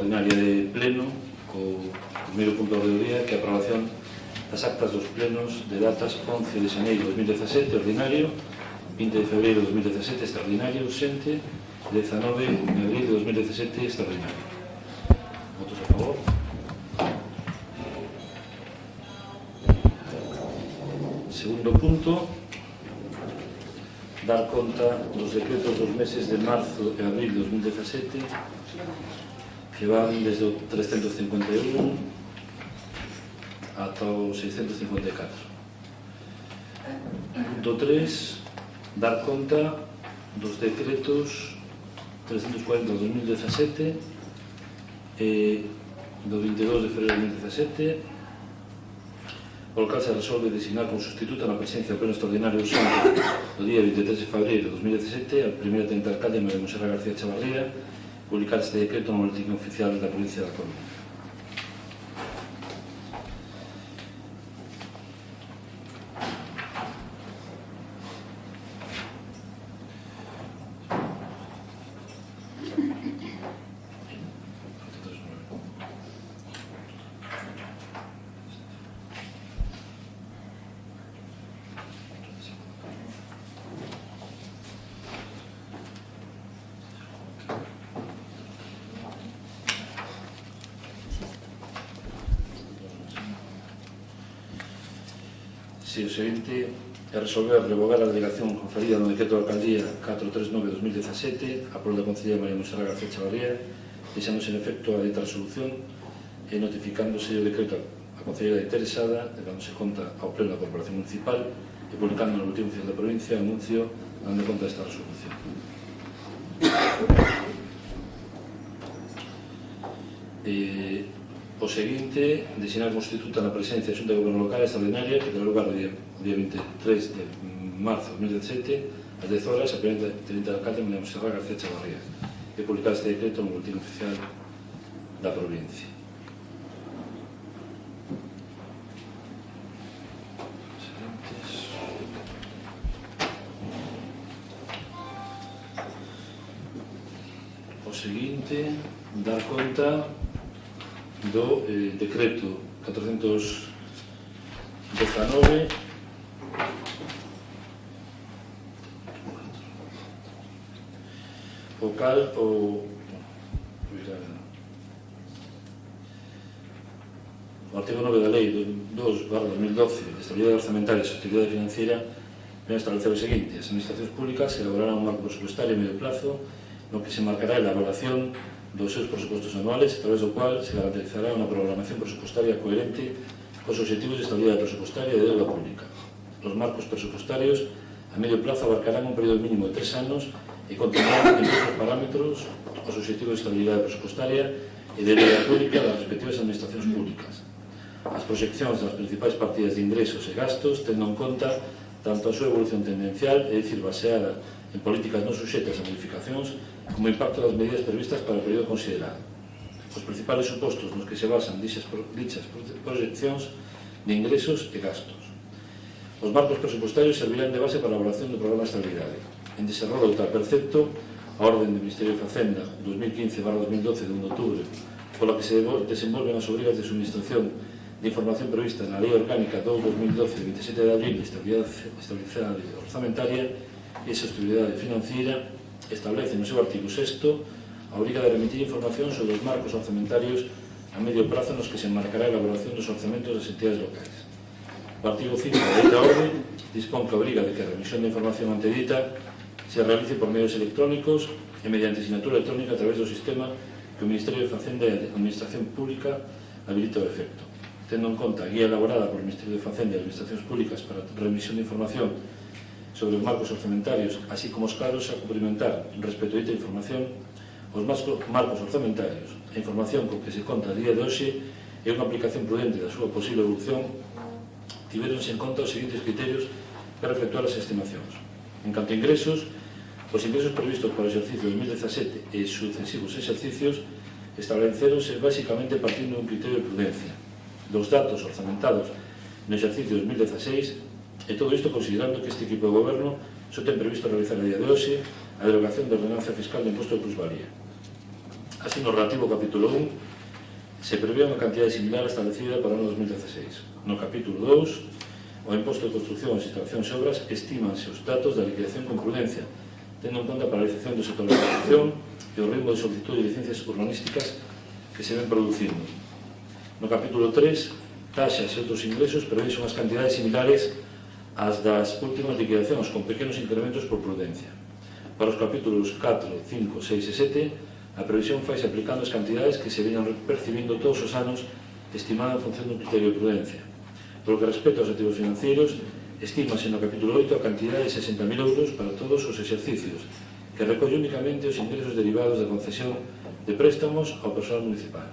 ordinaria de pleno, co primeiro punto do día, que é a aprobación das actas dos plenos de datas 11 de xaneiro de 2017, ordinario, 20 de febreiro de 2017, extraordinario, urxente, 19 de abril de 2017, extraordinario. Votos a favor? Segundo punto, dar conta dos decretos dos meses de marzo e abril de 2017, que van desde o 351 ata o 654. Punto 3, dar conta dos decretos 340 de 2017 e do 22 de febreiro de 2017, polo cal se resolve designar como sustituta na presencia do pleno extraordinario urxente do día 23 de febreiro de 2017 a primeira tenente alcalde María Monserrat García Chavarría, publicar este decreto no boletín oficial da provincia da Coruña. Si o seguinte é resolver revogar a delegación conferida no decreto da alcaldía 439-2017 a prol da concelleira María Monserrat García Chavarría, deixándose en efecto a dita resolución e notificándose o decreto a concelleira interesada, dándose conta ao pleno da Corporación Municipal e publicando no boletín oficial da provincia o anuncio dando conta desta resolución. O seguinte, designar constituta na presencia da Xunta de Goberno Local extraordinaria que terá lugar o día 23 de marzo de 2017 ás 10 horas a primeira tenente alcalde María Monserrat García Chavarría e publicar este decreto no boletín oficial da provincia. O seguinte, dar conta do decreto 419 o cal o artigo 9 da lei 2/2012 de estabilidade orzamentaria e sostenibilidade financiera ven a establecer o seguinte: as administracións públicas elaborarán un marco presupuestario a medio plazo no que se marcará a elaboración dos seus presupostos anuales, a través do cual se garantizará unha programación presupuestaria coherente cos obxectivos de estabilidade presupuestaria e de deuda pública. Os marcos presupuestarios a medio plazo abarcarán un período mínimo de 3 anos e contendrán en estes parámetros os obxectivos de estabilidade presupuestaria e de deuda pública das respectivas administracións públicas. As proxeccións das principais partidas de ingresos e gastos tendo en conta tanto a súa evolución tendencial, é dicir, baseada en políticas non suxetas a modificacións, como o impacto das medidas previstas para o período considerado. Os principales supostos nos que se basan dichas proxeccións de ingresos e gastos. Os marcos presupuestarios servirán de base para a elaboración do programa de estabilidade. En desenrolo do tal precepto, a Orden do Ministerio de Facenda 2015/2012 de 1 de outubro, pola que se desenvolven as obrigas de suministración de información prevista na Lei Orgánica 2/2012 de 27 de abril de estabilidade orzamentaria e sostenibilidade financiera, establece no seu artigo 6º a obriga de remitir información sobre os marcos orzamentarios a medio prazo nos que se enmarcará a elaboración dos orzamentos das entidades locais. O artigo 5 da dita orde dispón que obriga de que a remisión de información antedita se realice por medios electrónicos e mediante sinatura electrónica a través do sistema que o Ministerio de Facenda e a Administración Pública habilita o efecto. Tendo en conta a guía elaborada por o Ministerio de Facenda e Administracións Públicas para a remisión de información sobre os marcos orzamentarios, así como os casos a cumprimentar respecto a dita información, os marcos orzamentarios, a información con que se conta a día de hoxe e unha aplicación prudente da súa posible evolución, tiveronse en conta os seguintes criterios para efectuar as estimacións. En canto a ingresos, os ingresos previstos para o exercicio 2017 e sucesivos exercicios estableceronse basicamente partindo dun criterio de prudencia dos datos orzamentados no exercicio 2016 e todo isto considerando que este equipo de goberno só ten previsto realizar a día de hoxe a derogación da ordenanza fiscal de imposto de plusvalía. Así, no relativo ao capítulo 1, se prevé unha cantidade similar establecida para o ano 2016. No capítulo 2, o imposto de construcción, instalacións e obras, estímanse os datos da liquidación con prudencia, tendo en conta a paralización do sector da construcción e o ritmo de solicitud de licencias urbanísticas que se ven producindo. No capítulo 3, taxas e outros ingresos prevén unhas cantidades similares ás das últimas liquidacións, con pequenos incrementos por prudencia. Para os capítulos 4, 5, 6 e 7, a previsión faise aplicando as cantidades que se veñan percibindo todos os anos, estimada en función dun criterio de prudencia. Por lo que respecta aos activos financeiros, estímase no capítulo 8 a cantidade de 60.000 euros para todos os exercicios, que recolle únicamente os ingresos derivados da concesión de préstamos ao persoal municipal.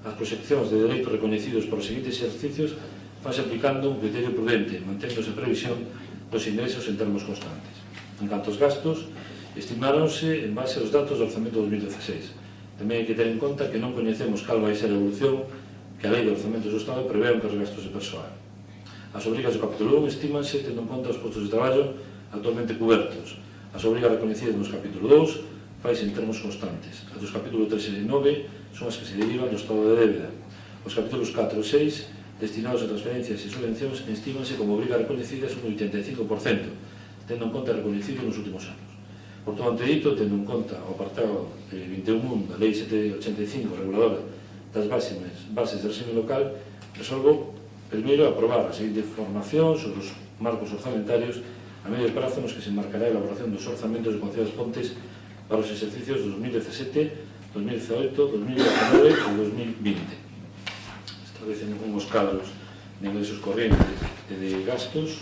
As proxeccións de dereitos recoñecidos por os seguintes exercicios fanse aplicando un criterio prudente, manténdose a previsión dos ingresos en termos constantes. En canto aos gastos, estimáronse en base aos datos do orzamento 2016. Tamén hai que ter en conta que non coñecemos cal vai ser a evolución que a Lei de Orzamentos do Estado prevé en os gastos de persoal. As obrigas do capítulo 1 estímanse tendo en conta os postos de traballo actualmente cubertos. As obrigas reconhecidas nos capítulo 2 faise en termos constantes. As dos capítulo 3 e 9 son as que se derivan do estado de débeda. Os capítulos 4 e 6, destinados a transferencias e subvencións, estímanse como obrigas reconhecidas un 85%, tendo en conta reconhecido nos últimos anos. Por todo antedito, tendo en conta o apartado 21 da Lei 785 reguladora das bases de réxime local, resolvo primeiro aprobar a seguinte formación sobre os marcos orzamentarios a medio prazo nos que se marcará a elaboración dos orzamentos do Concello das Pontes para os exercicios 2017, 2018, 2019 e 2020. Establecen unhos cadros de ingresos corrientes e de gastos.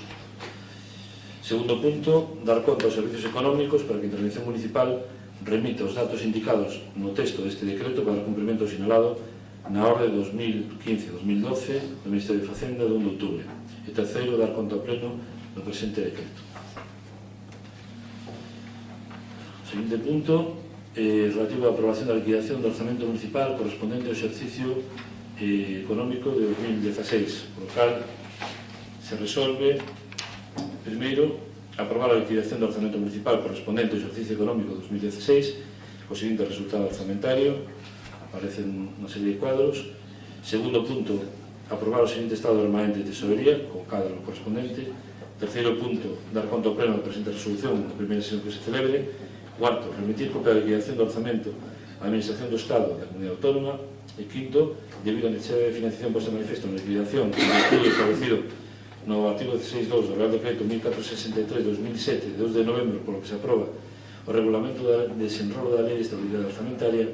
Segundo punto, dar conta aos servicios económicos para que a Intervención Municipal remita os datos indicados no texto deste decreto para o cumprimento sinalado na orde 2015-2012 do Ministerio de Facenda de 1 de outubro. E terceiro, dar conta ao pleno do presente decreto. O seguinte punto, relativo á aprobación da liquidación do orzamento municipal correspondente ao exercicio económico de 2016, por lo cal se resolve primeiro, aprobar a liquidación do orzamento municipal correspondente ao exercicio económico 2016 co seguinte resultado orzamentario, aparecen unha serie de cuadros. Segundo punto, aprobar o seguinte estado de armamento de tesorería co cadro correspondente. Terceiro punto, dar conta ao pleno da presente resolución na primeira sesión que se celebre. Cuarto, remitir copia da liquidación do orzamento á Administración do Estado da Comunidade Autónoma. E quinto, debido á necesidade de financiación posta en manifesto na liquidación do estudo establecido no artigo 16.2 do Real Decreto 1463-2007 de 2 de novembro, polo que se aproba o regulamento de desenrolo da Lei de Estabilidade Orzamentaria,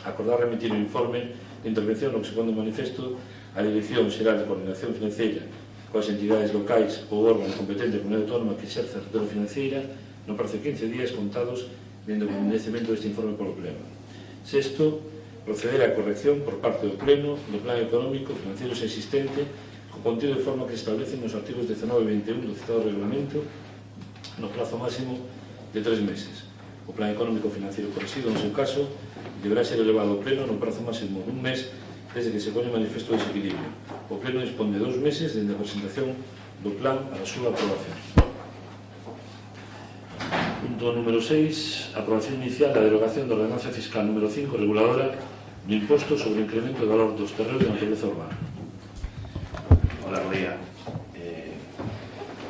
acordar remitir o informe de intervención no que se pone en manifesto a Dirección Xeral de Coordinación Financiera coas entidades locais ou órgano competente da Comunidade Autónoma que exerce a tutela financiera no prazo de 15 días contados dende o conhecemento deste informe polo Pleno. Sexto, proceder á corrección por parte do Pleno do plan económico financiero existente co contido de forma que se establecen nos artigos 19 e 21 do citado regulamento no plazo máximo de 3 meses. O plan económico financiero correxido, no seu caso, deberá ser elevado ao Pleno no prazo máximo de un mes desde que se pone manifesto o desequilibrio. O Pleno dispón de 2 meses desde a presentación do plan a la súa aprobación. Punto número 6. Aprobación inicial da derogación da ordenanza fiscal número 5 reguladora do imposto sobre o incremento de valor dos terreos de natureza urbana. Hola, Rodía.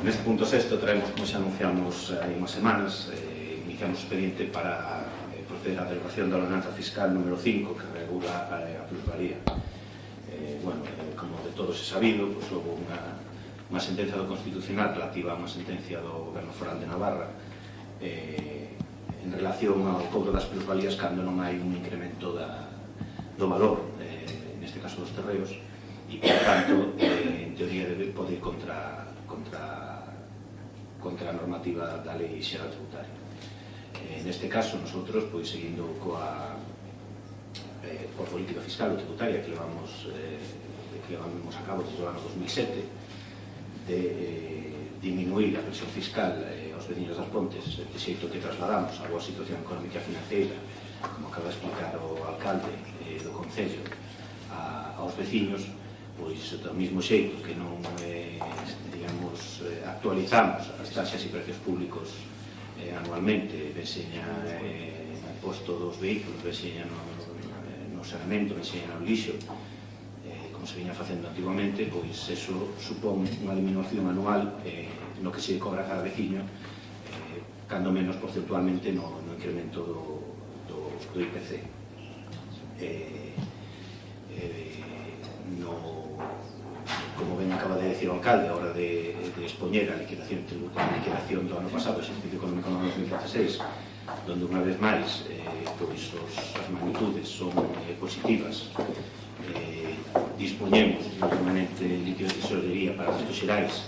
Neste punto sexto traemos, como xa anunciamos hai unhas semanas, iniciamos expediente para proceder á derogación da ordenanza fiscal número 5 que regula a plusvalía. Como de todos é sabido, houve unha sentencia do Constitucional relativa a unha sentencia do Goberno Foral de Navarra en relación ao cobro das plusvalías cando non hai un incremento do valor, neste caso dos terreos, e, por tanto, en teoría pode ir contra a normativa da Lei Xeral Tributaria. Neste caso, nosotros, seguindo coa política fiscal ou tributaria que levamos a cabo desde o ano 2007 de diminuir a presión fiscal aos veciños das Pontes, de xeito que trasladamos a boa situación económica e financeira, como acaba de explicar o alcalde do Concello, aos veciños, pois do mesmo xeito que non actualizamos as taxas e precios públicos anualmente, venseña o imposto dos vehículos, venseña saneamento, na enxeña no lixo, como se viña facendo antigamente, pois eso supón unha diminución anual no que se cobra cada veciño, cando menos porcentualmente no incremento do IPC. Como ben acaba de decir o alcalde, a hora de expoñer a liquidación do ano pasado, o exercicio económico no 2016, donde unha vez máis as magnitudes son positivas, dispoñemos de un remanente líquido de tesorería para gastos xerais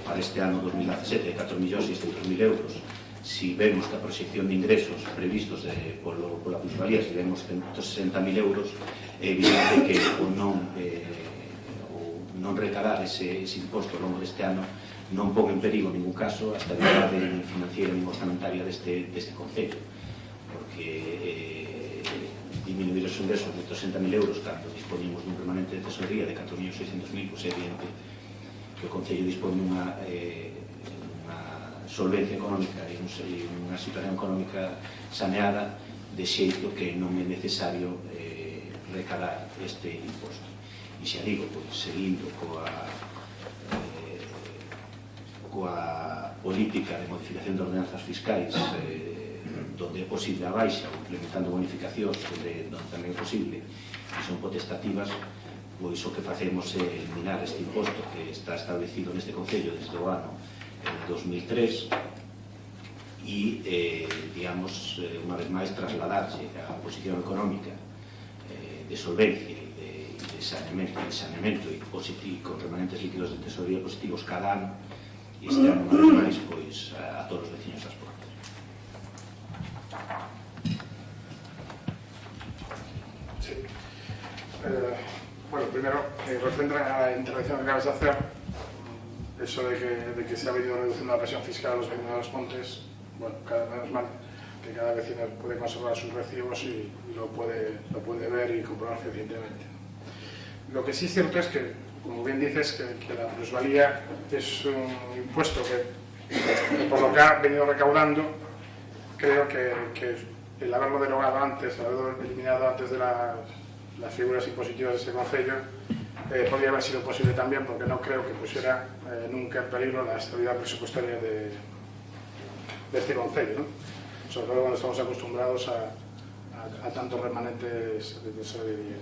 para este ano 2017 de 4.600.000 euros. Si vemos que a proxección de ingresos previstos pola plusvalía, si vemos 160.000 euros, é evidente que o non recalar ese imposto ao longo deste ano non pon en perigo en ningún caso a estabilidade financiera e orzamentaria deste concello, porque diminuir os ingresos de 160.000 euros cando dispoñemos dun remanente de tesorería de 4.600.000, pois é evidente que o concello dispón dunha solvencia económica e unha situación económica saneada, de xeito que non é necesario recalar este imposto. E xa digo, pois, seguindo coa política de modificación de ordenanzas fiscais, donde é posible a baixa, ou implementando bonificacións onde tamén é posible, que son potestativas, pois o que facemos é eliminar este imposto que está establecido neste concello desde o ano 2003 e, digamos, unha vez máis trasladarse a posición económica de solvencia e de saneamento e con remanentes líquidos de tesorería positivos cada ano, e este ano, unha vez máis, pois, a todos os veciños das portas. Sí. Bueno, primero, referente a la intervención que acabas de hacer, eso de que se ha venido reduciendo la presión fiscal a los vecinos de los montes, bueno, cada menos mal que cada vecino puede conservar sus recibos y lo puede ver y comprobar fehacientemente. Lo que sí es cierto es que, como bien dices, que la plusvalía es un impuesto que por lo que ha venido recaudando, creo que el haberlo derogado antes, haberlo eliminado antes de las figuras impositivas de ese concello, podría haber sido posible también, porque no creo que pusiera nunca en peligro la estabilidad presupuestaria de este concello, ¿no? Sobre todo cuando estamos acostumbrados a tantos remanentes de tesorería.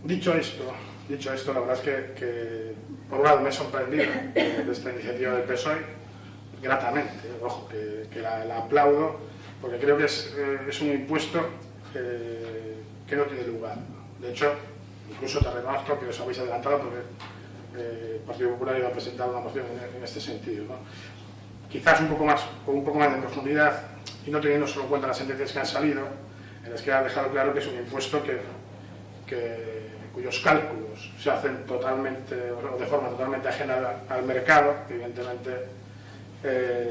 Dicho esto, la verdad es que por un lado me he sorprendido de esta iniciativa del PSOE, gratamente, ojo, que la aplaudo, porque creo que es un impuesto que no tiene lugar. De hecho, incluso te reconozco que os habéis adelantado porque el Partido Popular iba a presentar una moción en este sentido, ¿no? Quizás con un poco más de profundidad y no teniendo solo en cuenta las sentencias que han salido, en las que ha dejado claro que es un impuesto cuyos cálculos se hacen totalmente o de forma totalmente ajena al mercado. Evidentemente,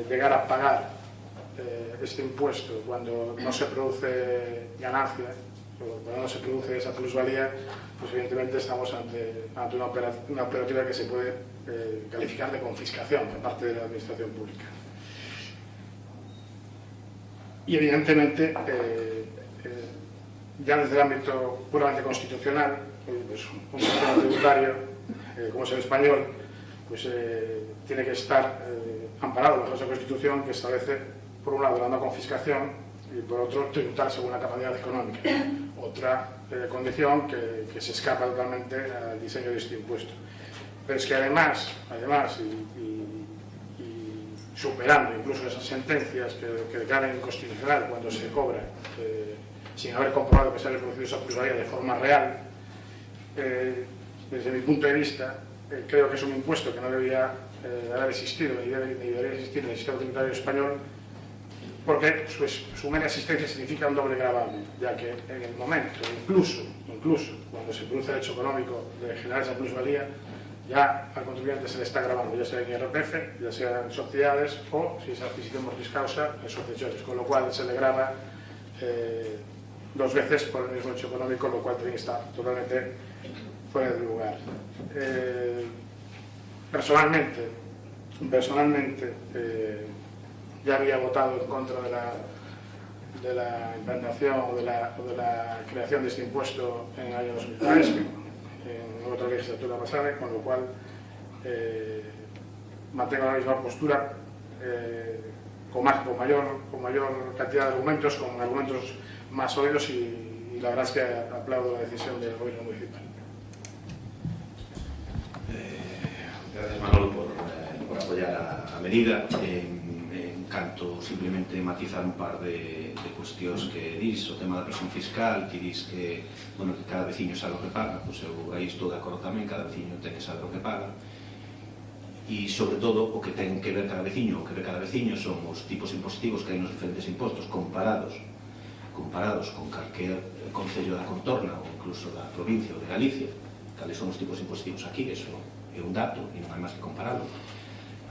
llegar a pagar este impuesto cuando no se produce ganancia, cuando no se produce esa plusvalía, pues evidentemente estamos ante una operativa que se puede calificar de confiscación por parte de la administración pública. Y evidentemente, ya desde el ámbito puramente constitucional, pues un sistema tributario como es el español, pues tiene que estar amparado bajo esa Constitución que establece, por un lado, la no confiscación y por otro, tributar según la capacidad económica. Otra condición que se escapa totalmente al diseño de este impuesto. Pero es que además y superando incluso esas sentencias que declaran inconstitucional cuando se cobra sin haber comprobado que se haya producido esa plusvalía de forma real, desde mi punto de vista, creo que es un impuesto que no debería haber existido ni debería existir en el sistema tributario español, porque su mera existencia significa un doble gravamen, ya que en el momento, incluso cuando se produce el hecho económico de generar esa plusvalía, ya al contribuyente se le está grabando, ya sea en IRPF, ya sea en sociedades o, si esa adquisición mortis causa, en sucesiones, con lo cual se le grava dos veces por el mismo hecho económico, lo cual también está totalmente fuera de lugar. Personalmente, ya había votado en contra de la implantación o de la creación de este impuesto en el año 2003, en otra legislatura pasada, con lo cual mantengo la misma postura, con mayor cantidad de argumentos, con argumentos más sólidos, y la verdad es que aplaudo la decisión del gobierno municipal. Gracias, Manolo, por apoyar a medida. Canto simplemente matizar un par de cuestións que dis, o tema da presión fiscal, que dis que, bueno, que cada veciño sabe o que paga, pois eu aí estou de acordo tamén, cada veciño ten que saber o que paga, e sobre todo o que ten que ver cada veciño, o que ve cada veciño son os tipos impositivos que hai nos diferentes impostos comparados con calquer concello da contorna ou incluso da provincia ou de Galicia, cales son os tipos impositivos aquí, eso é un dato e non hai máis que compararlo.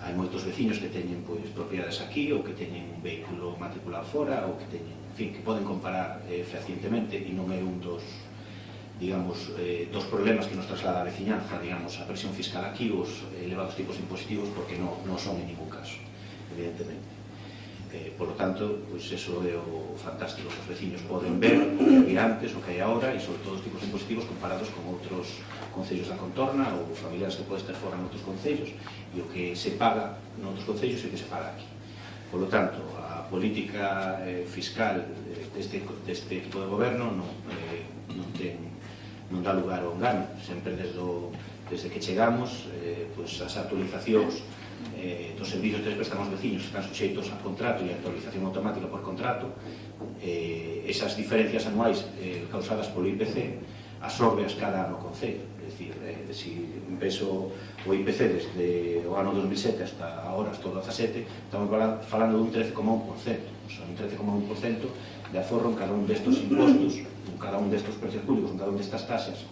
Hai moitos veciños que teñen propiedades aquí, ou que teñen un vehículo matriculado fora, ou que teñen, en fin, que poden comparar fehacientemente, e non é un dos, digamos, dos problemas que nos traslada a veciñanza, digamos, a presión fiscal aquí, os elevados tipos impositivos, porque non son en ningún caso, evidentemente. Por lo tanto, pois eso é o fantástico, que os veciños poden ver o que había antes, o que hai agora, e sobre todo os tipos impositivos comparados con outros concellos da contorna ou familiares que podes ter fora en outros concellos, e o que se paga en outros concellos e o que se paga aquí. Por lo tanto, a política fiscal deste tipo de goberno non dá lugar ao engano. Sempre desde que chegamos, as actualizacións dos servizos que les prestan aos veciños que están suxeitos a contrato e a actualización automática por contrato, esas diferencias anuais causadas polo IPC absorbeas cada ano o concello. É dicir, se empezo o IPC desde o ano 2007 hasta agora, hasta o 2017, estamos falando dun 13,1%, un 13,1% de aforro en cada un destos impostos, en cada un destos precios públicos, en cada un destas taxas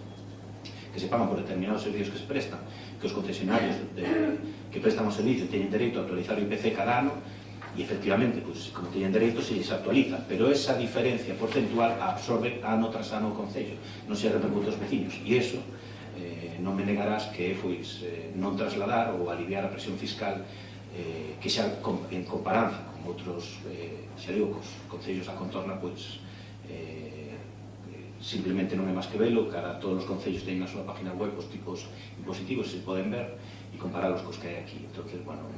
que se pagan por determinados servicios que se prestan, que os concesionarios que prestan o servicio teñen dereito a actualizar o IPC cada ano, e efectivamente, como teñen dereito, se les actualiza, pero esa diferencia porcentual absorbe ano tras ano o concello, non se repercute aos veciños, e iso non me negarás que non trasladar ou aliviar a presión fiscal que xa en comparanza con outros, xa digo, cos concellos da contorna, simplemente non é máis que velo, todos os concellos teñen na súa página web os tipos impositivos, se poden ver, e comparalos cos que hai aquí. Entón, bueno,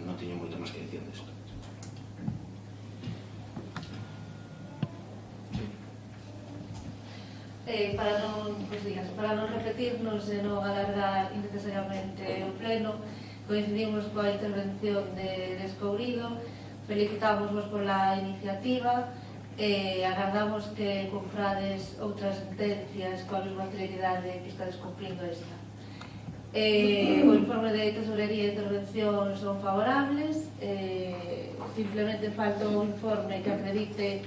non teño moito máis que dicir desto. Para non repetirnos e non alargar innecesariamente o pleno, coincidimos coa intervención de Escourido, felicitámosvos pola iniciativa, agardamos que comprades outras sentencias coa mesma celeridade que estades cumprindo esta. O informe de tesorería e intervención son favorables, simplemente falta un informe que acredite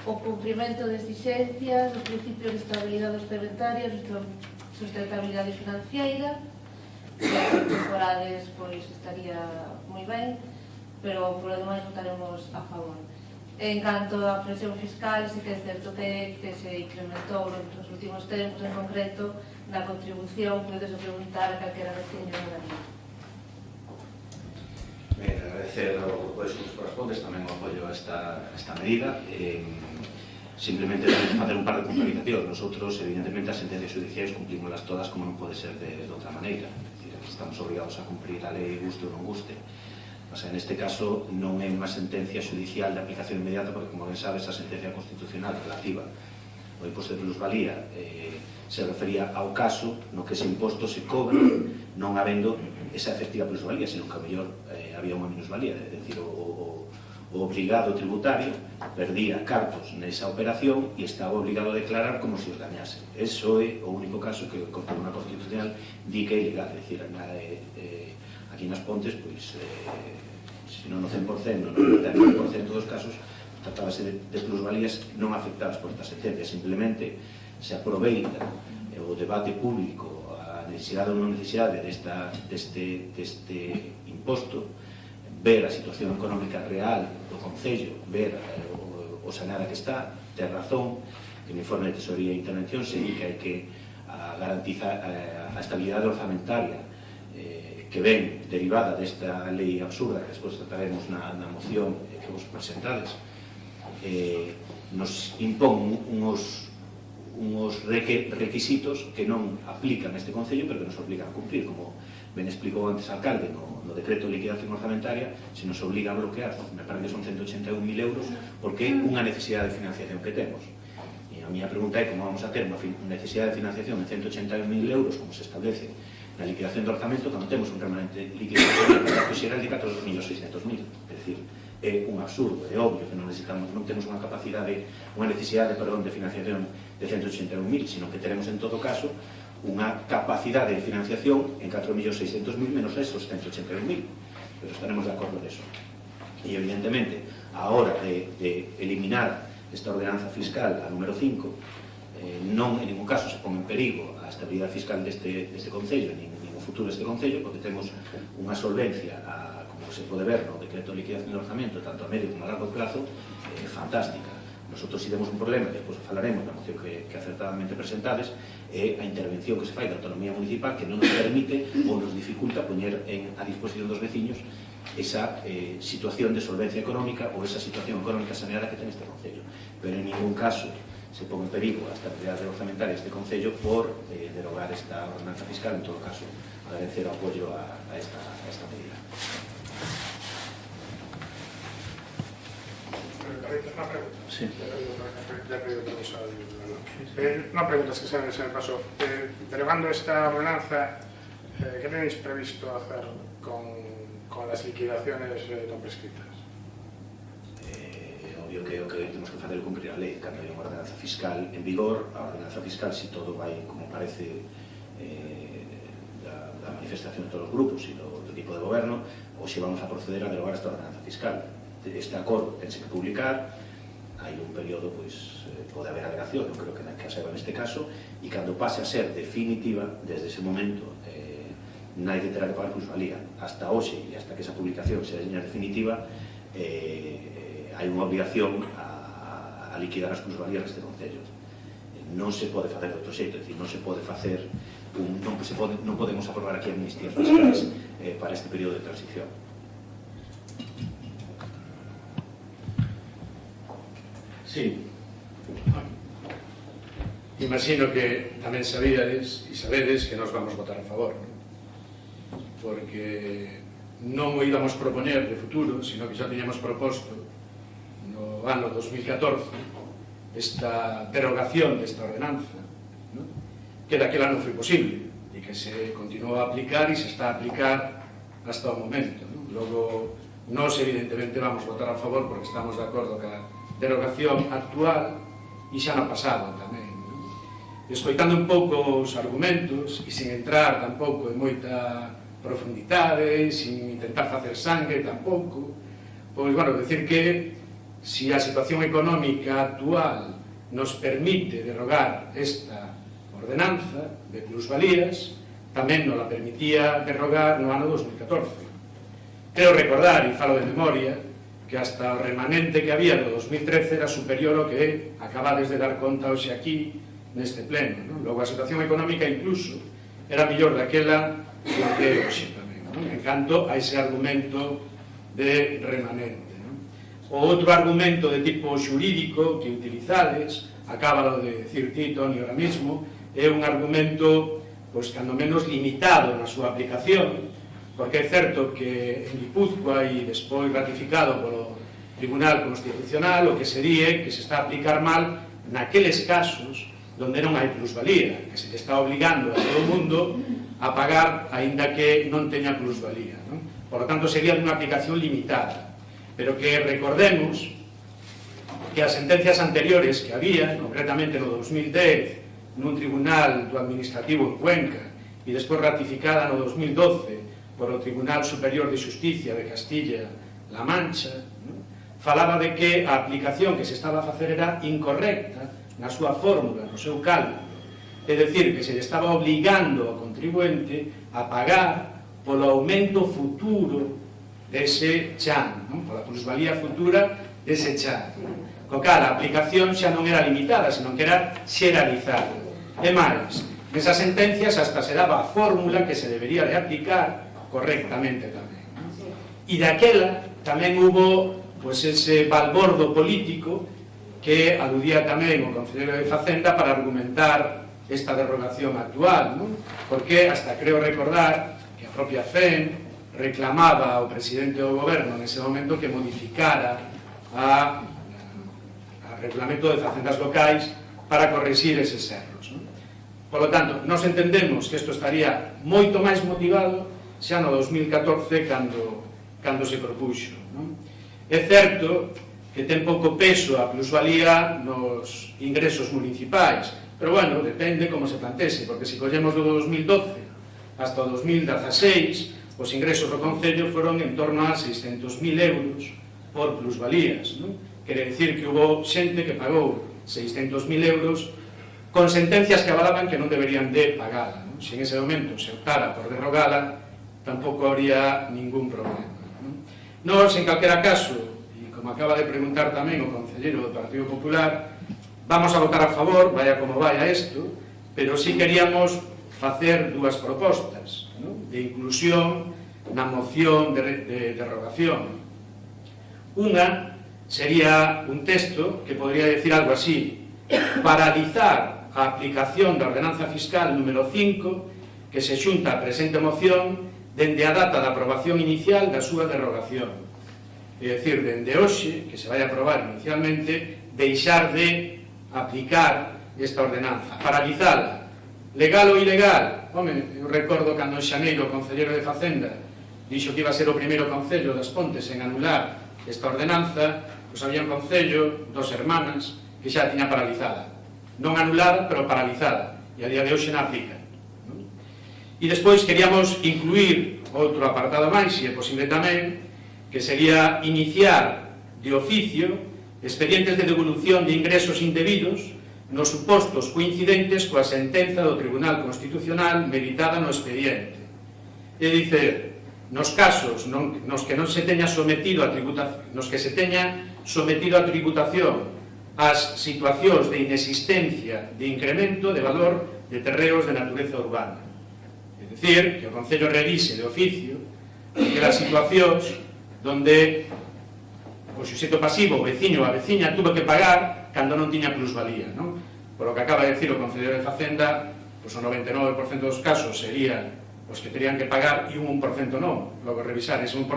o cumprimento de exigencias, os principios de estabilidade orzamentaria, sustentabilidade financiera, que as temporales estaría moi ben, pero por lo demais votaremos a favor. En canto á presión fiscal, sí que é certo que se incrementou nos últimos tempos, en concreto, na contribución, podes preguntar a calquera veciño da Galicia. Agradecer ao grupo de Xuntos Correspondes tamén o apoio a esta medida. Simplemente facer un par de puntualizacións. Nosotros, evidentemente, as sentencias judiciais cumplimoslas todas como non pode ser de outra maneira. Estamos obrigados a cumprir a lei, guste ou non guste. O sea, neste caso non é unha sentencia judicial de aplicación inmediata, porque, como ben sabes, a sentencia constitucional relativa ao imposto de plusvalía se refería ao caso no que ese imposto se cobra non habendo esa efectiva plusvalía, sino que a mellor había unha minusvalía, é dicir, o obrigado tributario perdía cartos nesa operación e estaba obrigado a declarar como se os gañase. Eso é o único caso que o Tribunal Constitucional di que é ilegal, é dicir, aquí nas Pontes, se non no 100%, no 99% dos casos, tratábase de plusvalías non afectadas por esta sentencia, simplemente se aproveita o debate público, a necesidade ou non necesidade deste imposto, ver a situación económica real do concello, ver o sanada que está, ter razón, que no informe de tesorería e intervención se di que hai que garantizar a estabilidade orzamentaria que ven derivada desta lei absurda que despois trataremos na moción que vos presentades, nos impón uns requisitos que non aplican este Concello, pero que nos obligan a cumprir, como ben explicou antes o alcalde no decreto de liquidación orzamentaria, se nos obliga a bloquear, me parece que son 181.000 euros, porque é unha necesidade de financiación que temos. E a miña pregunta é como vamos a ter unha necesidade de financiación de 181.000 euros, como se establece na liquidación de orzamento, cando temos un remanente líquido que xeral de 14.600.000. É dicir, é un absurdo, é obvio que non temos unha capacidade, unha necesidade, perdón, de financiación de 181.000, sino que teremos en todo caso unha capacidade de financiación en 4.600.000 menos esos 181.000, pero estaremos de acordo deso. E evidentemente, a hora de eliminar esta ordenanza fiscal, a número 5, non en ningún caso se pon en perigo a estabilidade fiscal deste Concello, nin o futuro deste Concello, porque temos unha solvencia como se pode ver no decreto de liquidación de orzamento, tanto a medio como a largo plazo, fantástica. Nosotros si temos un problema, que depois falaremos da moción que acertadamente presentades, é a intervención que se fai da autonomía municipal que non nos permite ou nos dificulta poñer a disposición dos veciños esa situación de solvencia económica ou esa situación económica saneada que ten este Concello. Pero en ningún caso se pon en perigo a estabilidade orzamentaria deste Concello por derogar esta ordenanza fiscal, en todo caso agradecer o apoio a esta medida. Una pregunta. Sí. Ya he pedido permiso al una pregunta, es que se me pasó. Derogando esta ordenanza, ¿qué tenéis previsto hacer con las liquidaciones no prescritas? Obvio que o que temos que facer é cumprir a lei. Cando hai unha ordenanza fiscal en vigor, a ordenanza fiscal, si todo vai como parece da manifestación de todos os grupos e do tipo de goberno, hoxe vamos a proceder a derogar esta ordenanza fiscal. Este acordo tense que publicar, hai un período, pois, pode haber alegación, eu creo que a saiba neste caso, e cando pase a ser definitiva, desde ese momento, nadie terá que pagar plusvalía. Hasta hoxe, e hasta que esa publicación sea definitiva, hai unha obligación a liquidar as plusvalías deste Concello. Non se pode facer de outro xeito, é dicir, non se pode facer, non podemos aprobar aquí amnistías fiscais para este período de transición. Sí. Imagino que tamén sabíades e sabedes que nos vamos votar a favor, ¿no? Porque non o íbamos propoñer de futuro, sino que xa tiñamos proposto no ano 2014 esta derogación desta ordenanza, ¿no? Que daquela non foi posible e que se continuou a aplicar e se está a aplicar hasta o momento, ¿no? Logo, nós evidentemente vamos votar a favor porque estamos de acordo ca derogación actual e xa no pasado tamén, non? Escoitando un pouco os argumentos e sin entrar tampouco en moita profundidade, sin intentar facer sangue tampouco, pois, bueno, decir que si a situación económica actual nos permite derogar esta ordenanza de plusvalías, tamén nos la permitía derogar no ano 2014. Creo recordar, e falo de memoria, que hasta o remanente que había do 2013 era superior ao que acabades de dar conta hoxe aquí neste pleno, non? Logo a situación económica incluso era mellor daquela do que hoxe tamén, non? En canto a ese argumento de remanente, non? O outro argumento de tipo xurídico que utilizades, acábalo de decir ti, Toni, ahora mismo, é un argumento, pois, cando menos limitado na súa aplicación, porque é certo que en Guipúzcoa e despois ratificado polo Tribunal Constitucional o que se di é que se está a aplicar mal naqueles casos donde non hai plusvalía, que se está obligando a todo o mundo a pagar aínda que non teña plusvalía, non? Por lo tanto, sería unha aplicación limitada, pero que recordemos que as sentencias anteriores que había, concretamente no 2010 nun tribunal do administrativo en Cuenca e despois ratificada no 2012 por o Tribunal Superior de Xusticia de Castilla-La Mancha, ¿no? Falaba de que a aplicación que se estaba a facer era incorrecta na súa fórmula, no seu cálculo. É dicir, que se le estaba obligando ao contribuente a pagar polo aumento futuro dese chan, ¿no? Pola plusvalía futura dese chan. Co cal, a aplicación xa non era limitada, senón que era xeralizada. E máis, nesas sentencias hasta se daba a fórmula que se debería de aplicar correctamente tamén. E daquela tamén hubo pois ese balbordo político que aludía tamén o Concelleiro de Facenda para argumentar esta derrogación actual, non? Porque hasta creo recordar que a propia FEM reclamaba ao presidente do goberno nese momento que modificara a regulamento de facendas locais para corrixir eses erros, non? Por lo tanto, nos entendemos que isto estaría moito máis motivado xa no 2014 cando se propuxo, non? É certo que ten pouco peso a plusvalía nos ingresos municipais, pero bueno, depende como se plantexe, porque se collemos do 2012 hasta o 2016, os ingresos do Concello foron en torno a 600.000 euros por plusvalías, non? Quere dicir que hubo xente que pagou 600.000 euros con sentencias que avalaban que non deberían de pagala, non? Se en ese momento se optara por derrogala, tampouco habría ningún problema, non? Nos, en calquera caso, como acaba de preguntar tamén o concelleiro do Partido Popular, vamos a votar a favor, vaya como vaya isto, pero sí queríamos facer dúas propostas, ¿no?, de inclusión na moción de derrogación. Unha sería un texto que podría decir algo así: paralizar a aplicación da ordenanza fiscal número 5 que se xunta a presente moción dende a data da aprobación inicial da súa derrogación. É dicir, dende hoxe, que se vai aprobar inicialmente, deixar de aplicar esta ordenanza, paralizala. Legal ou ilegal? Home, eu recordo cando en xaneiro o Concelleiro de Facenda dixo que iba a ser o primeiro concello das Pontes en anular esta ordenanza, pois había un concello, Dos Hermanas, que xa tiña paralizada. Non anulada, pero paralizada, e a día de hoxe non aplica, non? E despois queríamos incluir outro apartado máis, se é posible tamén, que sería iniciar de oficio expedientes de devolución de ingresos indebidos nos supostos coincidentes coa sentenza do Tribunal Constitucional meditada no expediente. É dicir, nos casos nos que non se teña sometido a tributación, nos que se teña sometido a tributación as situacións de inexistencia de incremento de valor de terreos de natureza urbana. É dicir, que o Concello revise de oficio aquelas situacións donde o suxeito pasivo, o veciño ou a veciña, tuvo que pagar cando non tiña plusvalía, non? Por o que acaba de decir o Concelleiro de Facenda, pois o 99% dos casos serían os que terían que pagar e un 1% non. Logo, revisar ese 1%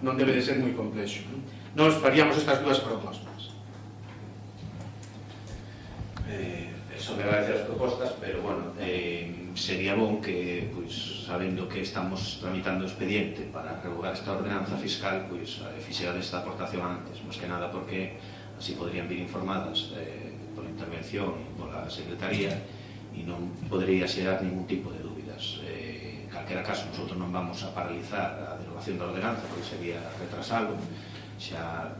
non debe de ser moi complexo, non? Nos faríamos estas dúas propostas. Son de agradecer as propostas, pero, bueno, sería bon que, pois, sabendo que estamos tramitando o expediente para revogar esta ordenanza fiscal, pois, fixera esta aportación antes, máis que nada porque así podrían vir informadas pola intervención e pola Secretaría e non podría xerar ningún tipo de dúbidas. En calquera caso, nosotros non vamos a paralizar a derogación da ordenanza porque sería retrasalo, xa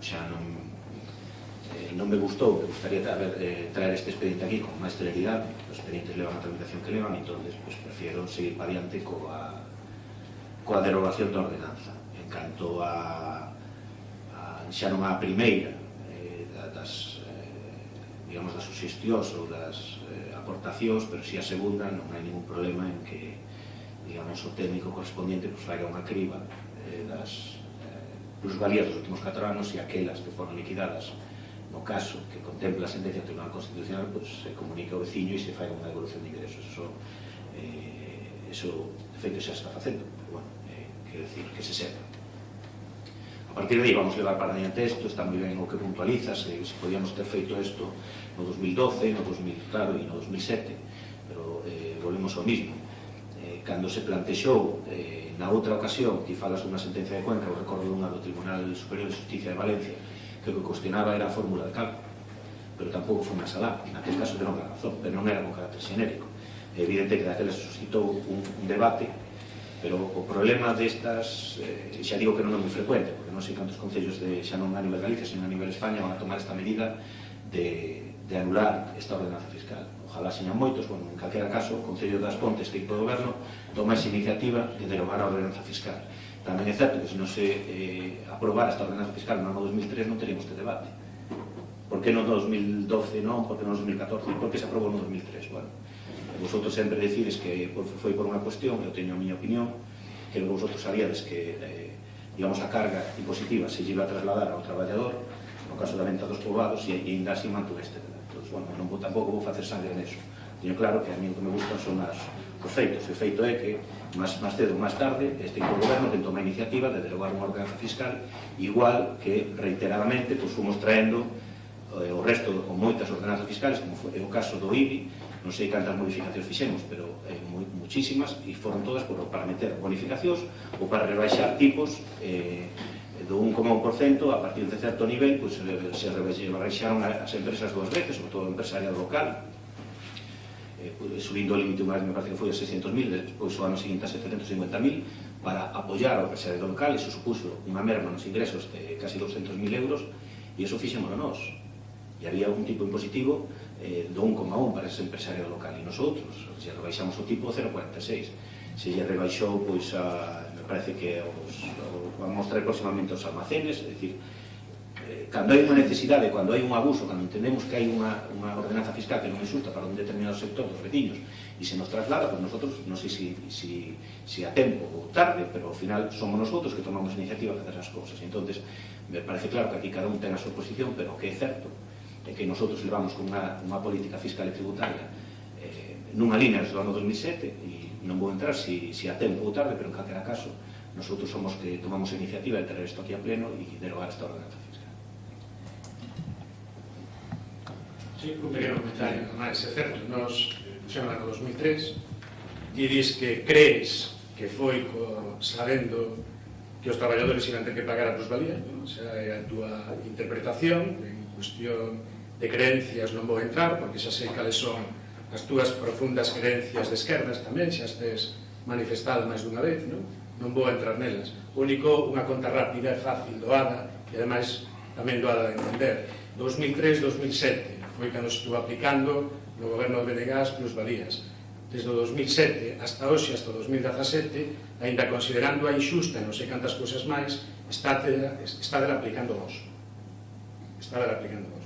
non me gustou, me gustaría traer este expediente aquí con máis celeridade. Os expedientes levan a tramitación que levan, entón, pues, prefiero seguir para diante coa derogación da ordenanza. En canto a xa non a primeira das digamos das suxestións ou das aportacións, pero si a segunda non hai ningún problema en que, digamos, o técnico correspondiente pues, faiga unha criba das plusvalías dos últimos 4 anos e aquelas que foron liquidadas no caso que contempla a sentencia do Tribunal Constitucional, pues, se comunica ao veciño e se fai unha devolución de ingresos. Eso de feito xa está facendo, pero, bueno, quero decir que se sepa. A partir de aí vamos levar para diante isto, está moi ben o que puntualizas, se podíamos ter feito isto no 2012, no 2000, claro, e no 2007, pero volvemos ao mismo. Cando se plantexou na outra ocasión, que falas dunha sentencia de Cuenca, eu recordo dunha do Tribunal Superior de Justicia de Valencia, que o que cuestionaba era a fórmula de cálculo, pero tampouco foi máis alá, naquele caso tenon razón, pero non era con carácter xenérico. É evidente que daquela se suscitou un debate, pero o problema destas, xa digo que non é moi frecuente, porque non sei cantos concellos xa non a nivel Galicia, sino a nivel España van a tomar esta medida de anular esta ordenanza fiscal. Ojalá señan moitos, bueno, en calquera caso, o Concello das Pontes, que o goberno, toma esa iniciativa de derogar a ordenanza fiscal. Tamén é certo que se non se aprobara esta ordenanza fiscal no ano 2003 non teríamos este debate. Por que no 2012 non? Por que no 2014? Por que se aprobou no 2003? Bueno, vosotros sempre decides que foi por unha cuestión, eu teño a miña opinión, que vosotros sabíades que digamos, a carga impositiva se lle iba a trasladar ao traballador, no caso da venta dos poboados, e ainda así mantuve este. Entón, bueno, tampouco vou facer sangre neso. Teño claro que a mí o que me gustan son os feitos. O feito é que, máis cedo ou máis tarde, este goberno tentou unha iniciativa de derogar unha ordenanza fiscal, igual que reiteradamente fomos traendo o resto, con moitas ordenanzas fiscales, como foi o caso do IBI. Non sei cantas modificacións fixemos, pero muchísimas, e foron todas para meter bonificacións ou para rebaixar tipos do 1,1% a partir de certo nivel, se rebaixaron as empresas duas veces, sobre todo o empresariado local, subindo o límite unha vez, me parece que foi a 600.000, despois o ano seguinte a 750.000, para apoiar ao empresariado local. Iso supuso unha merma nos ingresos de casi 200.000 euros, e iso fixémoslo nós. E había un tipo impositivo do 1,1 para ese empresario local, e nosotros se rebaixamos o tipo 0,46. Se lle rebaixou, pois, me parece que vamos traer próximamente os almacenes. É dicir, cando hai unha necesidade, cando hai un abuso, cando entendemos que hai unha ordenanza fiscal que non é xusta para un determinado sector dos veciños e se nos traslada, pues nosotros, non sei si a tempo ou tarde, pero ao final somos nosotros que tomamos a iniciativa de facer as cousas. Entonces, me parece claro que aquí cada un ten a súa posición, pero o que é certo é que nosotros levamos con unha política fiscal e tributaria nunha línea desde o ano 2007, e non vou entrar si a tempo ou tarde, pero en calquera caso nosotros somos que tomamos a iniciativa de traer isto aquí a pleno e derogar esta ordenanza fiscal. Sí, un pequeno comentario, máis, é certo, nos puxemos no 2003 e dis que crees que foi sabendo que os traballadores iban ter que pagar a plusvalía, o sea, é a túa interpretación. En cuestión de creencias non vou entrar, porque xa sei cales son as túas profundas creencias de esquerdas tamén, xa estes manifestado máis dunha vez, non vou entrar nelas. Único, unha conta rápida e fácil, doada, e ademais tamén doada de entender. 2003-2007 foi cando se estuvo aplicando no goberno de Benegas plusvalías. Desde o 2007 hasta hoxe, hasta o 2017, aínda considerando a injusta e non sei cantas cousas máis, está aplicando vos. Está aplicando vos.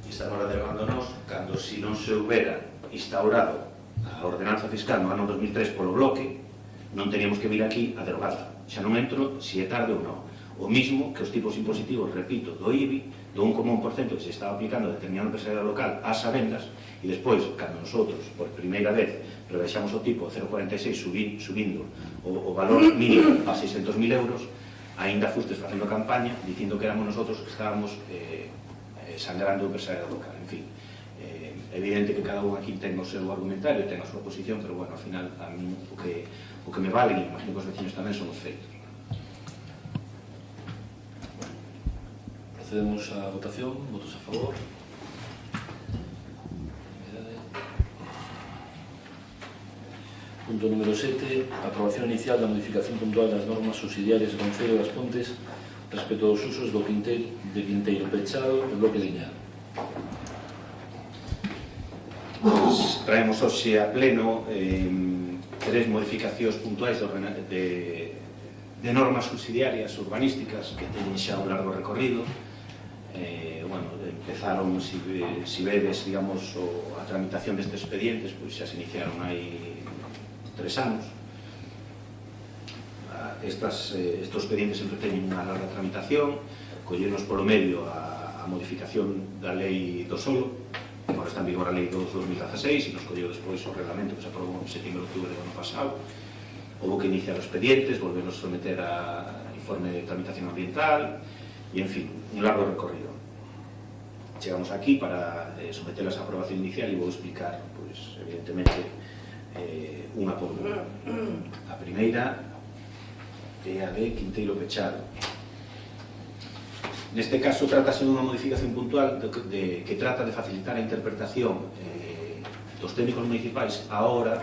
Estamos derogándonos cando, si non se houbera instaurado a ordenanza fiscal no ano 2003 polo bloque, non teníamos que vir aquí a derogarla. Xa non entro si é tarde ou non. O mismo que os tipos impositivos, repito, do IBI, do 1,1% que se estaba aplicando a determinado empresariado local ás avendas, e despois, cando nosotros, por primeira vez, rebaixamos o tipo 0,46 subindo o valor mínimo a 600.000 euros, aínda fustes facendo campaña dicindo que éramos nosotros que estábamos sangrando o empresariado local. En fin, evidente que cada un aquí ten o seu argumentario, ten a súa posición, pero, bueno, ao final, a mí o que me vale, e imagino que os veciños tamén, son os feitos. Procedemos á votación. Votos a favor. Punto número 7. Aprobación inicial da modificación puntual das normas subsidiarias do Concello das Pontes respecto aos usos de Quinteiro Pechado e bloque lineal. Traemos hoxe a pleno tres modificacións puntuais de normas subsidiarias urbanísticas que teñen xa un largo recorrido. Empezaron, si vedes, digamos, a tramitación destes expedientes, pois xa se iniciaron hai 3 anos. Estos expedientes sempre teñen unha larga tramitación, collenos polo medio a modificación da lei do solo, que agora está en vigor a lei 2/2016, e nos colleu despois o reglamento que se aprobou en setembro e outubro do ano pasado. Houve que iniciar os expedientes, volvernos a someter a informe de tramitación ambiental, e, en fin, un largo recorrido. Chegamos aquí para someterlas a aprobación inicial e vou explicar, pois, evidentemente, unha por unha. A primeira é a de Quinteiro Pechado. Neste caso, trátase dunha modificación puntual que trata de facilitar a interpretación dos técnicos municipais a hora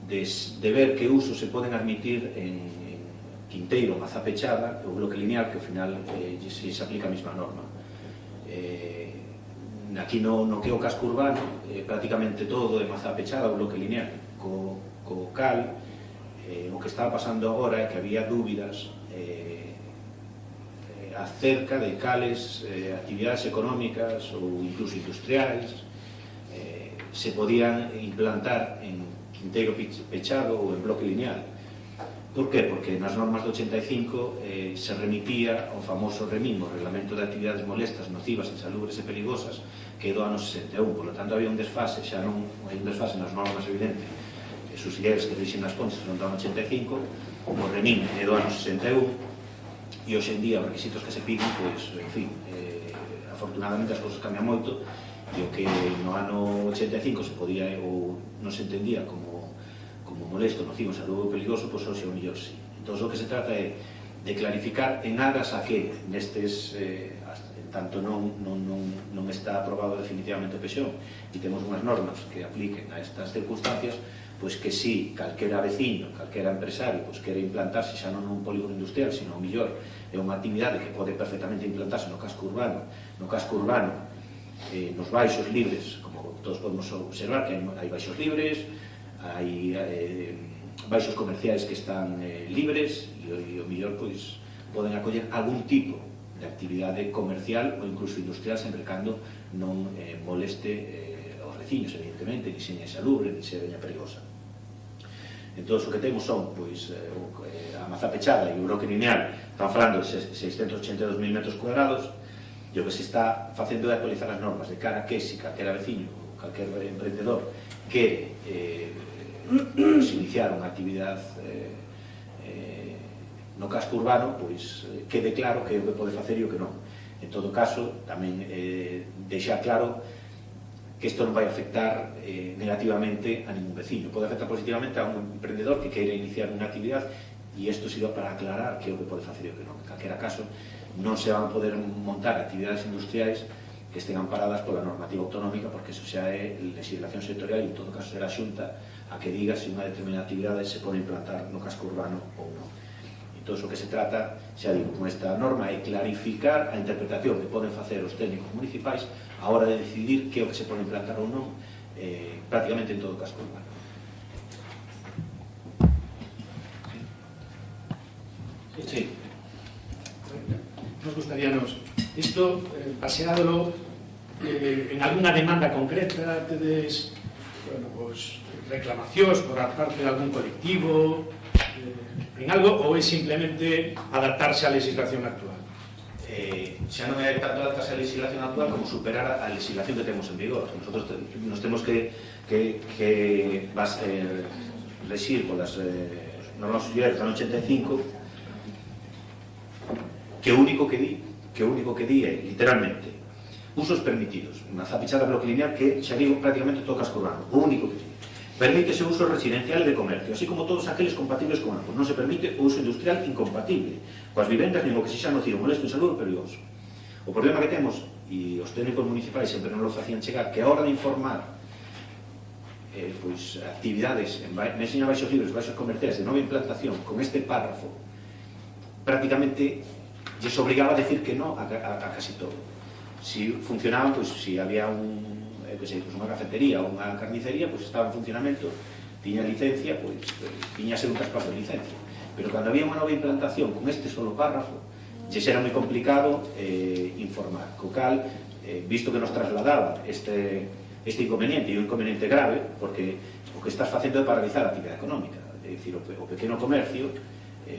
de ver que usos se poden admitir en Quinteiro, Mazá Pechada ou bloque lineal, que ao final se aplica a mesma norma. Aquí no que é o casco urbano, prácticamente todo é Mazá Pechada ou bloque lineal, co cal o que estaba pasando agora é que había dúbidas acerca de cales actividades económicas ou incluso industriais se podían implantar en Quinteiro Pechado ou en bloque lineal. Por que? Porque nas normas do 85 se remitía ao famoso REMIM, o Reglamento de Actividades Molestas, Nocivas, Insalubres e Perigosas, que é do ano 61. Por lo tanto, había un desfase, xa non hai un desfase nas normas evidente, subsidiarias que dixen nas Pontes non do ano 85, o REMIM é do ano 61, e hoxe en día os requisitos que se piden, pois, en fin, afortunadamente as cousas cambian moito, e o que no ano 85 se podía ou non se entendía como molesto, nocivo, insalubre ou peligroso, pois hoxe o mellor sí. Entón, o que se trata é de clarificar en aras a que nestes, tanto non está aprobado definitivamente o PXO, e temos unhas normas que apliquen a estas circunstancias, pois que si calquera veciño, calquera empresario, pois quere implantarse xa non nun polígono industrial, sino ao mellor é unha actividade que pode perfectamente implantarse no casco urbano, nos baixos libres, como todos podemos observar que hai baixos libres, hai baixos comerciais que están libres, e ao mellor pois poden acoller algún tipo de actividade comercial ou incluso industrial, sempre cando non moleste aos veciños, evidentemente, ni seña insalubre, ni seña perigosa. Entón, o que temos son, pois, a Mazá Pechada e o bloque lineal, están falando de 682.000 metros cuadrados, e o que se está facendo é actualizar as normas de cara a que, se calquera veciño ou calquer emprendedor quere iniciar unha actividade no casco urbano, pois quede claro que é o que pode facer e o que non. En todo caso, tamén deixar claro que isto non vai afectar negativamente a ningún veciño. Pode afectar positivamente a un emprendedor que queira iniciar unha actividade, e isto sirve para aclarar que é o que pode facer e o que non. En calquera caso, non se van a poder montar actividades industriais que estén amparadas pola normativa autonómica, porque eso xa é legislación sectorial, e en todo caso será a Xunta a que diga se unha determinada actividade se pode implantar no casco urbano ou non. Entón, o que se trata, xa digo, con esta norma é clarificar a interpretación que poden facer os técnicos municipais a hora de decidir que é o que se pode implantar ou non prácticamente en todo o casco urbano. Sí. Nos gustaríanos isto, baseándolo en alguna demanda concreta, tedes, bueno, pues, reclamacións por parte de algún colectivo, en algo, ou é simplemente adaptarse á legislación actual? Xa non é tanto adaptarse á legislación actual como superar a legislación que temos en vigor. Nosotros nos temos que regir polas normas subsidiarias do ano 85, que o único que di é, literalmente, usos permitidos, unha zapichada bloque lineal que xa digo prácticamente todo casco urbano, o único que di. Permítese o uso residencial e de comercio, así como todos aqueles compatibles con ambos. Non se permite o uso industrial incompatible coas vivendas, nin o que se xa nocivo, molesto, insalubre ou perigoso. O problema que temos, e os técnicos municipais sempre non lo facían chegar, que a hora de informar pois, actividades en baixos libres, baixos comerciais de nova implantación, con este párrafo, prácticamente lles obrigaba a decir que no a casi todo. Si funcionaban, pois, si había unha cafetería ou unha carnicería, pois estaba en funcionamento, tiña licencia, pois tiña ser un traspaso de licencia. Pero cando había unha nova implantación con este solo párrafo, lles era moi complicado informar. Co cal, visto que nos trasladaba este inconveniente, e un inconveniente grave, porque o que estás facendo é paralizar a actividade económica. É dicir, o pequeno comercio,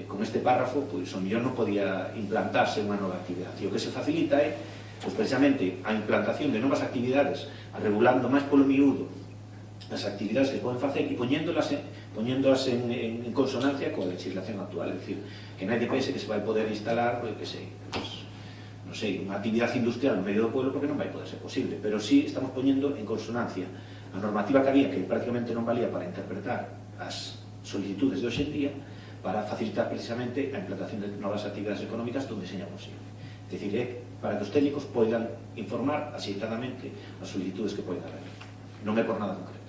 con este párrafo, pois o mellor non podía implantarse unha nova actividade. E o que se facilita é, pois precisamente, a implantación de novas actividades, regulando máis polo miúdo as actividades que poden facer e poñéndolas en consonancia coa legislación actual. É dicir, que nadie pense que se vai poder instalar, pois, non sei, unha actividade industrial no medio do pueblo, porque non vai poder ser posible, pero sí estamos poñendo en consonancia a normativa que había, que prácticamente non valía para interpretar as solicitudes de hoxe en día, para facilitar precisamente a implantación de novas actividades económicas donde seña posible. É dicir, para que os técnicos poidan informar axeitadamente as solicitudes que poden haber. Non é por nada concreto.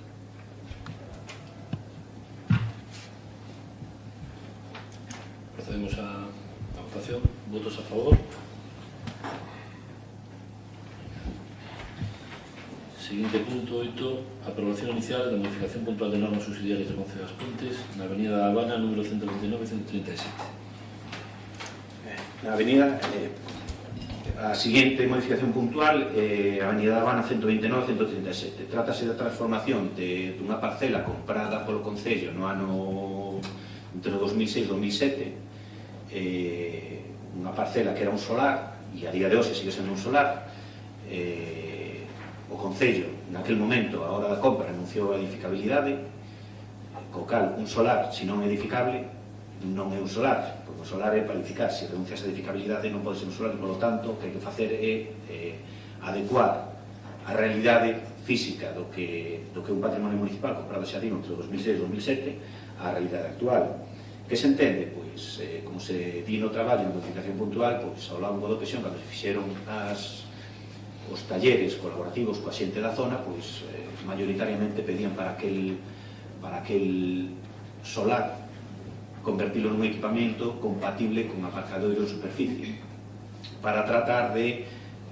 Procedemos a votación. Votos a favor. Siguiente punto, 8. Aprobación inicial da modificación puntual de normas subsidiarias do Concello das Pontes na Avenida da Habana, número 129 e 137. Na Avenida, a seguinte modificación puntual é a Avenida da Habana 129 e 137. Trátase da transformación dunha parcela comprada polo Concello no ano entre 2006 e 2007, unha parcela que era un solar, e a día de hoxe sigue sendo un solar, o Concello, naquel momento, a hora da compra, renunciou a edificabilidade, co cal un solar, se non é edificable, non é un solar, porque o solar é para edificar, se renuncias a edificabilidade non pode ser un solar, e, polo tanto, o que hai que facer é adecuar a realidade física do que un patrimonio municipal comprado xa digo entre 2006 e 2007 á realidade actual. Que se entende? Pois, como se di no traballo en notificación puntual, pois, ao longo da ocasión, cando se fixeron os talleres colaborativos coa xente da zona, pois, mayoritariamente pedían para aquel solar convertilo nun equipamento compatible con aparcadoiro de superficie, para tratar de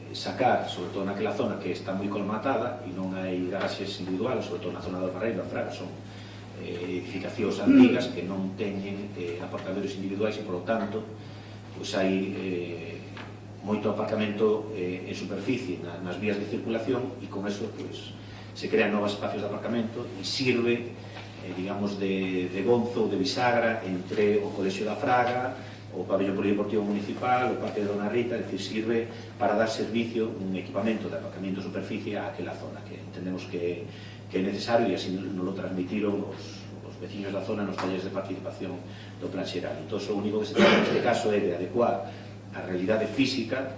sacar, sobre todo naquela zona que está moi colmatada e non hai garaxes individuales, sobre todo na zona do Barreiro, a Fraga, son edificacións antigas que non teñen aparcadoiros individuais e, polo tanto, pois hai moito aparcamento en superficie nas vías de circulación e con eso pois, se crean novos espacios de aparcamento e sirve, digamos, de gonzo, de bisagra entre o Colexio da Fraga, o pabellón polideportivo municipal, o Parque de Dona Rita, é dicir, sirve para dar servicio un equipamento de aparcamiento de superficie a aquela zona, que entendemos que é necesario e así nos lo transmitiron os veciños da zona nos talleres de participación do Plan Xeral. Entón, o único que se trata neste caso é de adecuar a realidade física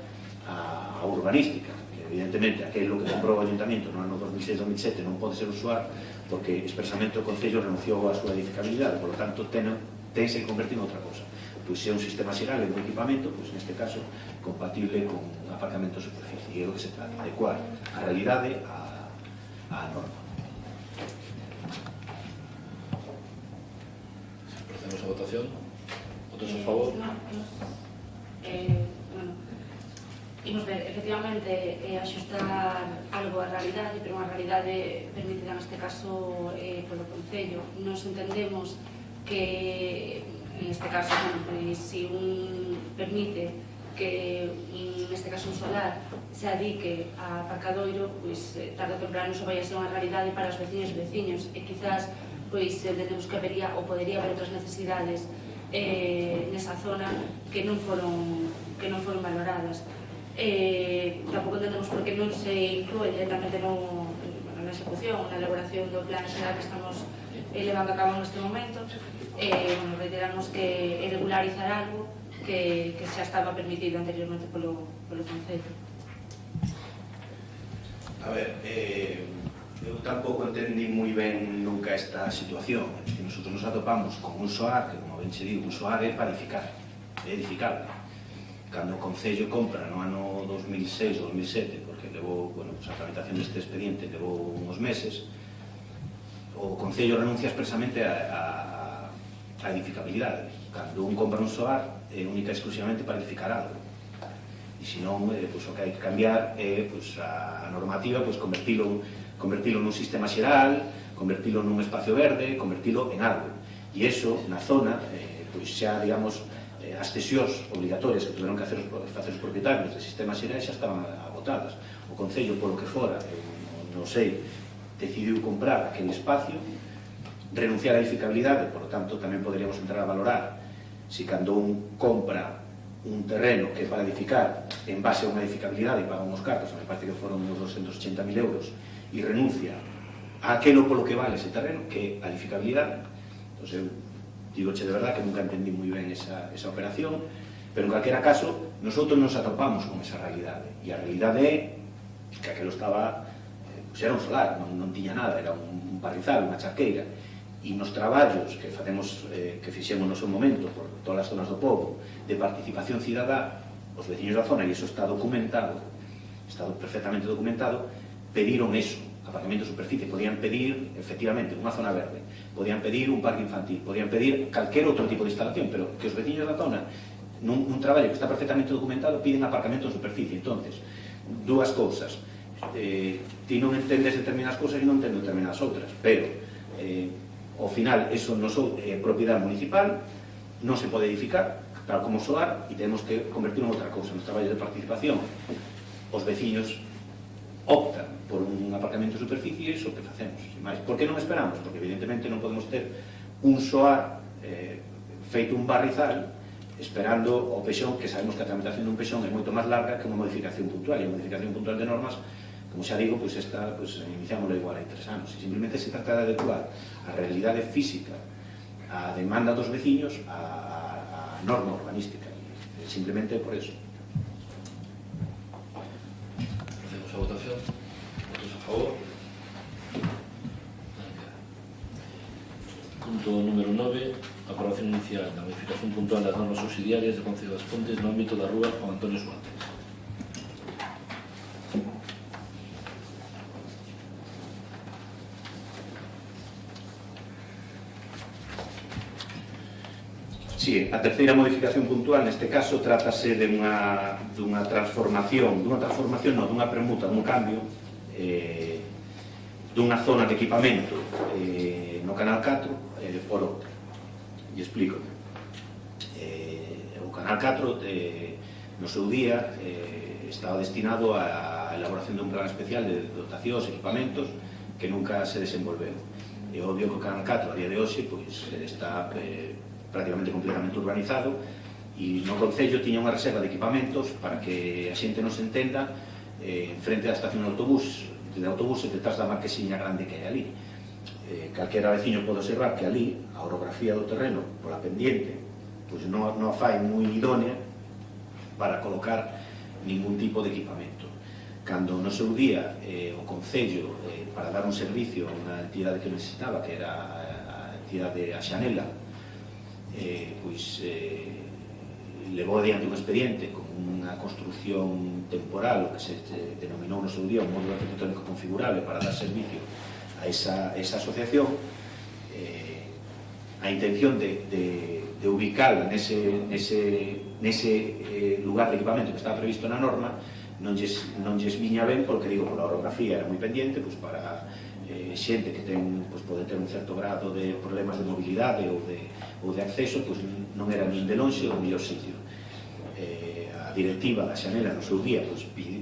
a urbanística, que evidentemente aquilo que comprou o Ayuntamiento no ano 2006-2007 non pode ser usuar porque expresamente o Concello renunciou á súa edificabilidade, por lo tanto tense que convertir en outra cosa. Pois se é un sistema xeral e un equipamento, pois neste caso compatible con aparcamento de superficie, e é o que se trata, adecuar a realidade á norma. Procedemos a votación. Votos a favor? Bueno, imos ver, efectivamente, axustar algo á realidade, pero unha realidade permitida neste caso polo Concello. Nos entendemos que, en este caso, bueno, si un permite que, neste caso, un solar se adique a aparcadoiro, pois, tarde ou temprano iso vai a ser unha realidade para os veciños e veciños, e quizás, pois, entendemos que habería ou podería haber outras necesidades nesa zona que non foron valoradas. Tampouco entendemos por que non se inclúe directamente na execución, na elaboración do plan xeral que estamos levando a cabo neste momento. Bueno, reiteramos que é regularizar algo que xa estaba permitido anteriormente polo Concello. A ver, eu tampouco entendí moi ben nunca esta situación. Nosotros nos atopamos con un soar, que como ben che digo, un soar é para edificar, é edificable. Cando o Concello compra no ano 2006 ou 2007, porque levou, bueno, a tramitación deste expediente levou uns meses, o Concello renuncia expresamente a edificabilidade. Cando un compra un soar é única e exclusivamente para edificar algo. E senón, pois, o que hai que cambiar é pois, a normativa, pois, convertilo nun sistema xeral, convertilo nun espacio verde, convertilo en algo. E iso, na zona, pois xa, digamos, as cesións obligatorias que tuveron que facer os propietarios de sistemas xerais xa estaban agotadas. O Concello, polo que fora, non sei, decidiu comprar aquele espacio, renunciar á edificabilidade, por lo tanto, tamén poderíamos entrar a valorar se cando un compra un terreno que é para edificar en base a unha edificabilidade e paga uns cartos, me parece que foron uns 280.000 euros, e renuncia a aquelo polo que vale ese terreno, que é a edificabilidade. Entón, eu digoche de verdad que nunca entendí moi ben esa operación, pero en calquera caso, nosotros nos atopamos con esa realidade, e a realidade é que aquelo estaba, pois era un solar, non tiña nada, era un parrizal, unha charqueira, e nos traballos que facemos, que fixemos no seu momento por todas as zonas do povo de participación cidadá, os veciños da zona, e iso está documentado, está perfectamente documentado, pediron eso, aparcamento de superficie, podían pedir efectivamente unha zona verde, podían pedir un parque infantil, podían pedir calquer outro tipo de instalación, pero que os veciños da zona nun traballo que está perfectamente documentado piden aparcamento de superficie. Entonces, dúas cousas, ti non entendes determinadas cousas e non entendo determinadas outras, pero ao final, eso non é propiedade municipal, non se pode edificar, tal como soar, e temos que convertirlo en outra cousa. Nos traballos de participación, os veciños optan por un aparcamento de superficie e iso que facemos. Por que non esperamos? Porque evidentemente non podemos ter un soar feito un barrizal esperando o pexón, que sabemos que a tramitación dun pexón é moito máis larga que unha modificación puntual, e a modificación puntual de normas, como xa digo, pois esta, pois, iniciámoslo igual hai 3 anos, e simplemente se trata de adecuar a realidade física, a demanda dos veciños, a norma urbanística, simplemente por eso. Procedemos a votación. Votos a favor. Punto número 9. Aprobación inicial da modificación puntual das normas subsidiarias do Concello das Pontes no ámbito da rúa Juan Antonio Suárez. Sí, a terceira modificación puntual neste caso trátase de dunha transformación, non, dunha permuta, dun cambio dunha zona de equipamento no Canal 4 por outra. E explico. O Canal 4 no seu día estaba destinado á elaboración dun plan especial de dotacións e equipamentos que nunca se desenvolveu. É obvio que o Canal 4 a día de hoxe pois, está prácticamente completamente urbanizado e no Concello tiña unha reserva de equipamentos para que a xente nos entenda frente á estación de autobuses detrás da marquesiña grande que hai ali. Calquera veciño pode observar que ali a orografía do terreno pola pendiente pois non a fai moi idónea para colocar ningún tipo de equipamento. Cando no seu día o Concello para dar un servicio a unha entidade que necesitaba, que era a entidade a Xanela, pois levou adiante un expediente con unha construcción temporal, o que se denominou no seu día un módulo arquitectónico configurable para dar servicio a esa asociación. A intención de ubicarla nese lugar de equipamento que estaba previsto na norma non lles viña ben, porque digo, pola orografía era moi pendiente, pois para xente que pode ter un certo grado de problemas de mobilidade ou de acceso, pois non era nin de lonxe o mellor sitio. A directiva da Xanela no seu día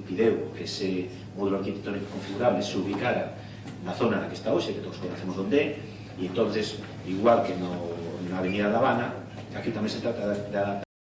pideu que ese módulo arquitectónico configurable se ubicara na zona na que está hoxe, que todos conocemos onde é, e entonces, igual que na Avenida da Habana, aquí tamén se trata de